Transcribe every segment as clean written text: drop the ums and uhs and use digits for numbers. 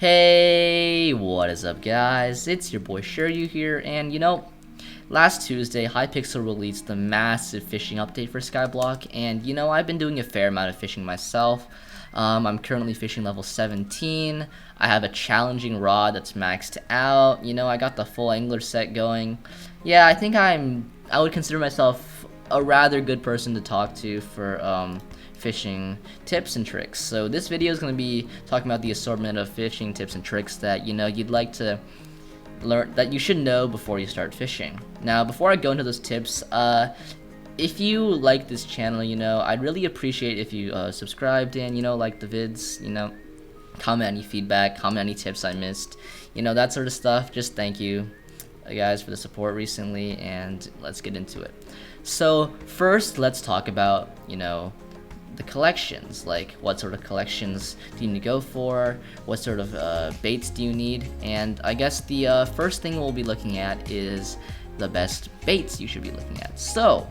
Hey, what is up guys? It's your boy Shiryu here, and last Tuesday, Hypixel released the massive fishing update for Skyblock, and I've been doing a fair amount of fishing myself. I'm currently fishing level 17. I have a challenging rod that's maxed out. I got the full angler set going. Yeah, I think I would consider myself a rather good person to talk to for fishing tips and tricks. So this video is going to be talking about the assortment of fishing tips and tricks that you'd like to learn, that you should know before you start fishing. Now, before I go into those tips, if you like this channel, I'd really appreciate if you subscribed and like the vids, comment any feedback, comment any tips I missed, that sort of stuff. Just thank you guys for the support recently, and let's get into it. So first, let's talk about the collections. Like, what sort of collections do you need to go for? What sort of baits do you need? And I guess the first thing we'll be looking at is the best baits you should be looking at. So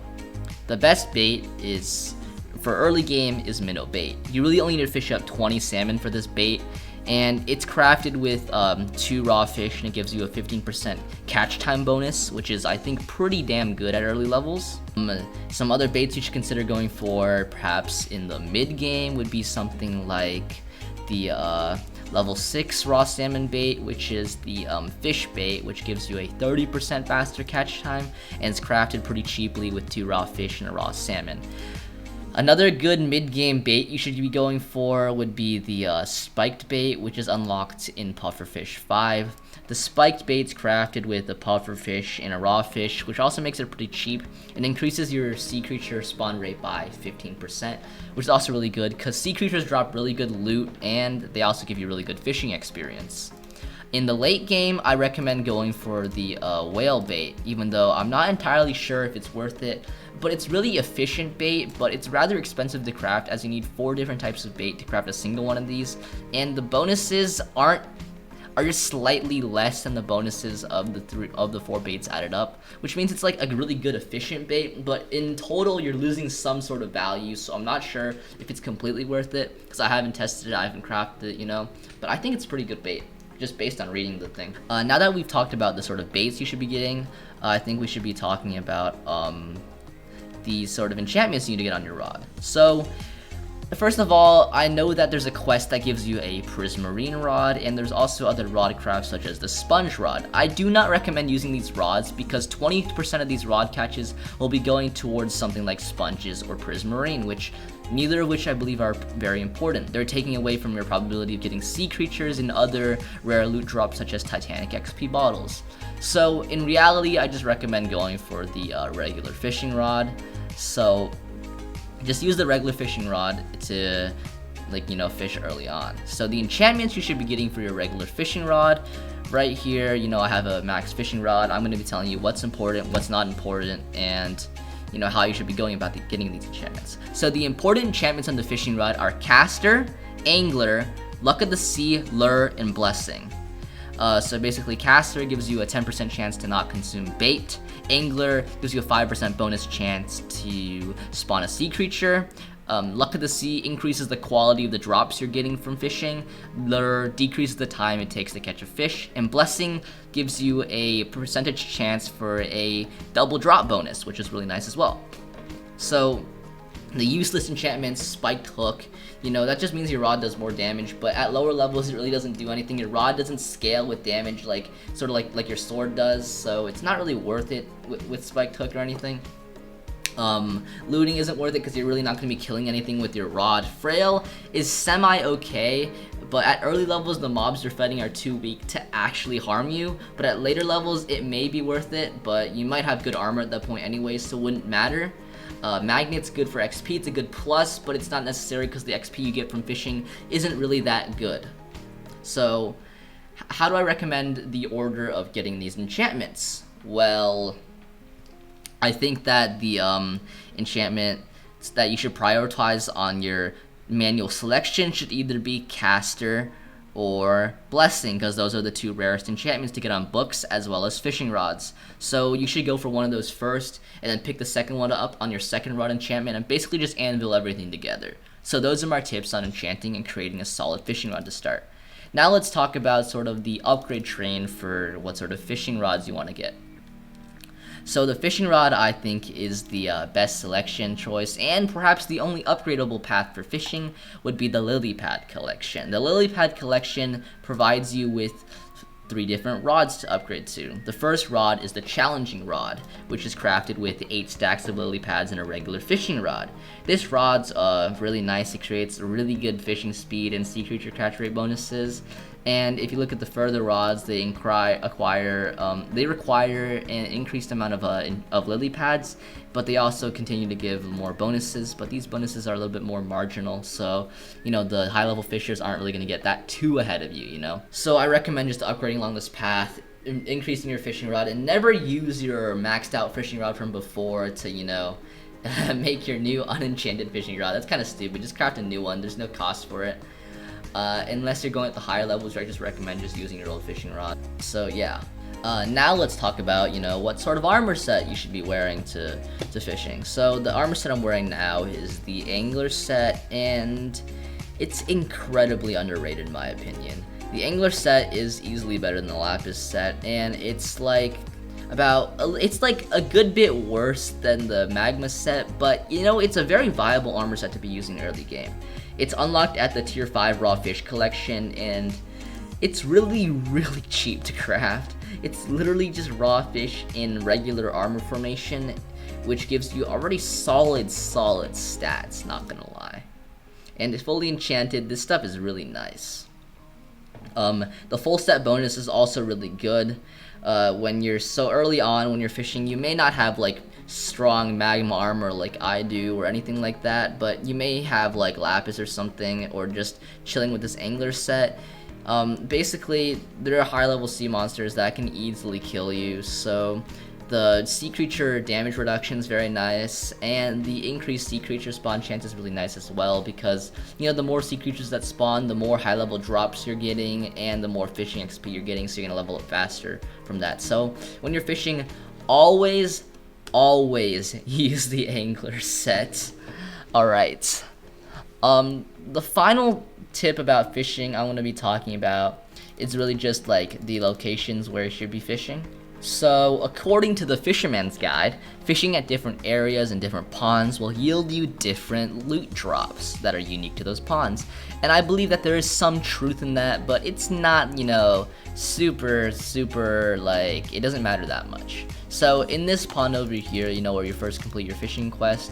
the best bait is for early game is minnow bait. You really only need to fish up 20 salmon for this bait, and it's crafted with 2 raw fish, and it gives you a 15% catch time bonus, which is, I think, pretty damn good at early levels. Some other baits you should consider going for, perhaps in the mid game, would be something like the level 6 raw salmon bait, which is the fish bait, which gives you a 30% faster catch time, and it's crafted pretty cheaply with 2 raw fish and a raw salmon. Another good mid-game bait you should be going for would be the spiked bait, which is unlocked in Pufferfish 5. The spiked bait's crafted with a pufferfish and a raw fish, which also makes it pretty cheap and increases your sea creature spawn rate by 15%, which is also really good because sea creatures drop really good loot and they also give you really good fishing experience. In the late game, I recommend going for the whale bait, even though I'm not entirely sure if it's worth it, but it's really efficient bait, but it's rather expensive to craft as you need 4 different types of bait to craft a single one of these, and the bonuses are just slightly less than the bonuses of the 4 baits added up, which means it's like a really good efficient bait, but in total you're losing some sort of value, so I'm not sure if it's completely worth it because I haven't tested it, I haven't crafted it, but I think it's pretty good bait, just based on reading the thing. Now that we've talked about the sort of baits you should be getting, I think we should be talking about the sort of enchantments you need to get on your rod. So first of all, I know that there's a quest that gives you a prismarine rod, and there's also other rod crafts such as the sponge rod. I do not recommend using these rods because 20% of these rod catches will be going towards something like sponges or prismarine, neither of which I believe are very important. They're taking away from your probability of getting sea creatures and other rare loot drops such as Titanic XP bottles. So in reality, I just recommend going for the regular fishing rod. So just use the regular fishing rod to fish early on. So the enchantments you should be getting for your regular fishing rod, right here, I have a max fishing rod. I'm going to be telling you what's important, what's not important, and how you should be going about getting these enchantments. So the important enchantments on the fishing rod are caster, angler, luck of the sea, lure, and blessing. So basically, caster gives you a 10% chance to not consume bait. Angler gives you a 5% bonus chance to spawn a sea creature. Luck of the sea increases the quality of the drops you're getting from fishing. Lure decreases the time it takes to catch a fish. And blessing gives you a percentage chance for a double drop bonus, which is really nice as well. So the useless enchantments, spiked hook, that just means your rod does more damage, but at lower levels it really doesn't do anything. Your rod doesn't scale with damage like your sword does, so it's not really worth it with spiked hook or anything. Looting isn't worth it because you're really not going to be killing anything with your rod. Frail is semi-okay, but at early levels the mobs you're fighting are too weak to actually harm you, but at later levels it may be worth it, but you might have good armor at that point anyway, so it wouldn't matter. Magnet's good for XP, it's a good plus, but it's not necessary because the XP you get from fishing isn't really that good. So how do I recommend the order of getting these enchantments? Well, I think that the enchantment that you should prioritize on your manual selection should either be caster or blessing, because those are the 2 rarest enchantments to get on books as well as fishing rods. So you should go for one of those first and then pick the second one up on your second rod enchantment and basically just anvil everything together. So those are my tips on enchanting and creating a solid fishing rod to start. Now let's talk about sort of the upgrade train for what sort of fishing rods you want to get. So the fishing rod, I think, is the best selection choice, and perhaps the only upgradable path for fishing would be the lily pad collection. The lily pad collection provides you with 3 different rods to upgrade to. The first rod is the challenging rod, which is crafted with 8 stacks of lily pads and a regular fishing rod. This rod's really nice. It creates really good fishing speed and sea creature catch rate bonuses. And if you look at the further rods, they require an increased amount of lily pads, but they also continue to give more bonuses. But these bonuses are a little bit more marginal, so the high level fishers aren't really going to get that too ahead of you. So I recommend just upgrading along this path, increasing your fishing rod, and never use your maxed out fishing rod from before to make your new unenchanted fishing rod. That's kind of stupid. Just craft a new one. There's no cost for it. Unless you're going at the higher levels, I just recommend just using your old fishing rod. So yeah. Now let's talk about, what sort of armor set you should be wearing to fishing. So the armor set I'm wearing now is the angler set, and it's incredibly underrated in my opinion. The angler set is easily better than the lapis set, and it's like a good bit worse than the magma set, but it's a very viable armor set to be using early game. It's unlocked at the tier 5 raw fish collection, and it's really cheap to craft. It's literally just raw fish in regular armor formation, which gives you already solid stats, not gonna lie. And it's fully enchanted. This stuff is really nice. The full set bonus is also really good. When you're so early on when you're fishing, you may not have like strong magma armor like I do or anything like that, but you may have like lapis or something, or just chilling with this angler set. Basically, there are high level sea monsters that can easily kill you, so the sea creature damage reduction is very nice, and the increased sea creature spawn chance is really nice as well, because the more sea creatures that spawn, the more high level drops you're getting, and the more fishing XP you're getting, so you're gonna level up faster from that. So when you're fishing, always use the angler set. Alright. The final tip about fishing I want to be talking about is really just like the locations where you should be fishing. So according to the Fisherman's Guide, fishing at different areas and different ponds will yield you different loot drops that are unique to those ponds. And I believe that there is some truth in that, but it's not, super like, it doesn't matter that much. So in this pond over here, where you first complete your fishing quest,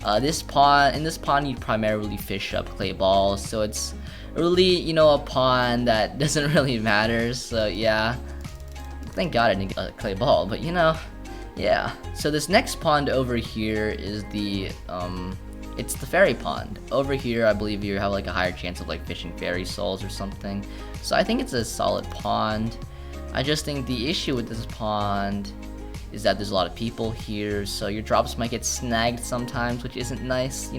in this pond you primarily fish up clay balls, so it's really, a pond that doesn't really matter, so yeah. Thank God I didn't get a clay ball, but yeah. So this next pond over here is it's the fairy pond. Over here, I believe you have like a higher chance of like fishing fairy souls or something. So I think it's a solid pond. I just think the issue with this pond is that there's a lot of people here, so your drops might get snagged sometimes, which isn't nice,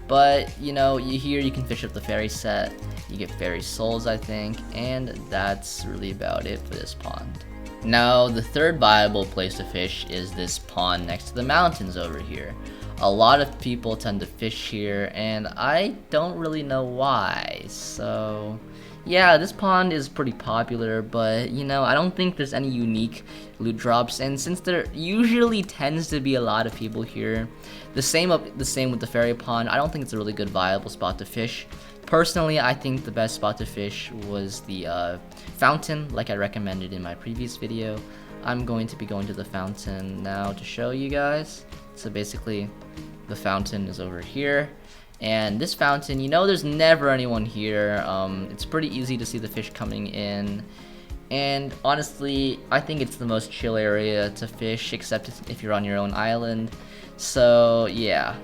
But, you can fish up the fairy set, you get fairy souls, I think, and that's really about it for this pond. Now, the third viable place to fish is this pond next to the mountains over here. A lot of people tend to fish here, and I don't really know why, so yeah, this pond is pretty popular, but I don't think there's any unique loot drops, and since there usually tends to be a lot of people here, the same with the fairy pond, I don't think it's a really good viable spot to fish. Personally, I think the best spot to fish was the fountain, like I recommended in my previous video. I'm going to be going to the fountain now to show you guys. So basically, the fountain is over here. And this fountain, there's never anyone here. It's pretty easy to see the fish coming in. And honestly, I think it's the most chill area to fish, except if you're on your own island. So yeah.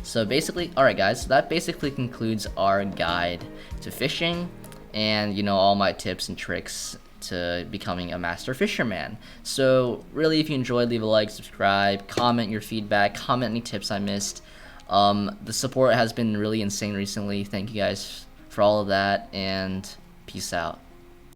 So basically, alright guys, so that basically concludes our guide to fishing, and all my tips and tricks to becoming a master fisherman. So really, if you enjoyed, leave a like, subscribe, comment your feedback, comment any tips I missed. The support has been really insane recently. Thank you guys for all of that, and peace out.